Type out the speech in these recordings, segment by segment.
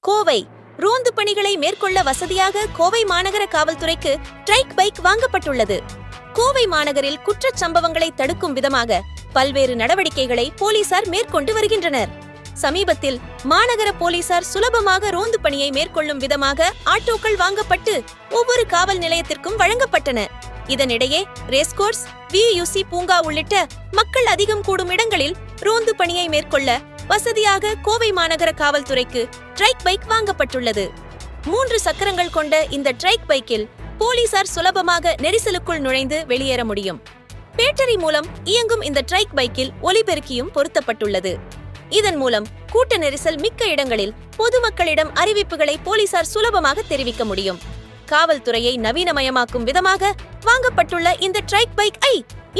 கோவை ரோந்து பணிகளை மேற்கொள்ள வசதியாக கோவை மாநகர காவல்துறைக்கு ட்ரைக் பைக் வாங்கப்பட்டுள்ளது. கோவை மாநகரில் குற்றச் சம்பவங்களை தடுக்கும் விதமாக பல்வேறு நடவடிக்கைகளை போலீசார் மேற்கொண்டு வருகின்றனர். சமீபத்தில் மாநகர போலீசார் சுலபமாக ரோந்து பணியை மேற்கொள்ளும் விதமாக ஆட்டோக்கள் வாங்கப்பட்டு ஒவ்வொரு காவல் நிலையத்திற்கும் வழங்கப்பட்டன. இதனிடையே ரேஸ்கோர்ஸ், VUC பூங்கா உள்ளிட்ட மக்கள் அதிகம் கூடும் இடங்களில் ரோந்து பணியை மேற்கொள்ள வசதியாக கோவை மாநகர காவல்துறைக்கு ட்ரைக் பைக் வாங்கப்பட்டுள்ளது. 3 சக்கரங்கள் கொண்ட இந்த ட்ரைக் பைக்கில் போலீசார் சுலபமாக நெரிசலுக்குள் நுழைந்து வெளியேற முடியும். பேட்டரி மூலம் இயங்கும் இந்த ட்ரைக் பைக்கில் ஒலிபெருக்கியும் பொருத்தப்பட்டுள்ளது. இதன் மூலம் கூட்ட நெரிசல் மிக்க இடங்களில் பொதுமக்களிடம் அறிவிப்புகளை போலீசார் சுலபமாக தெரிவிக்க முடியும். காவல்துறையை நவீனமயமாக்கும் விதமாக வாங்கப்பட்டுள்ள இந்த ட்ரைக் பைக்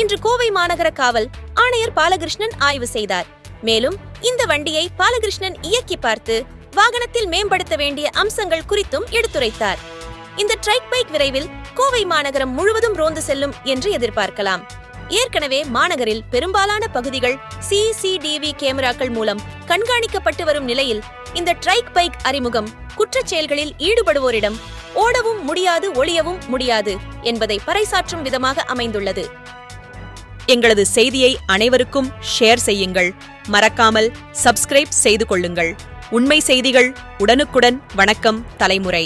இன்று கோவை மாநகர காவல் ஆணையர் பாலகிருஷ்ணன் ஆய்வு செய்தார். மேலும் இந்த வண்டியை பாலகிருஷ்ணன் இயக்கி பார்த்து வாகனத்தில் மேம்படுத்த வேண்டிய அம்சங்கள் குறித்தும் எடுத்துரைத்தார். இந்த ட்ரைக் பைக் விரைவில் கோவை மாநகரம் முழுவதும் ரோந்து செல்லும் என்று எதிர்பார்க்கலாம். ஏற்கனவே மாநகரில் பெரும்பாலான பகுதிகள் CCTV கேமராக்கள் மூலம் கண்காணிக்கப்பட்டு வரும் நிலையில் இந்த ட்ரைக் பைக் அறிமுகம் குற்றச் செயல்களில் ஈடுபடுவோரிடம் ஓடவும் முடியாது, ஒளியவும் முடியாது என்பதை பறைசாற்றும் விதமாக அமைந்துள்ளது. எங்களது செய்தியை அனைவருக்கும் ஷேர் செய்யுங்கள். மறக்காமல் சப்ஸ்கிரைப் செய்து கொள்ளுங்கள். உண்மை செய்திகள் உடனுக்குடன். வணக்கம் தலைமுறை.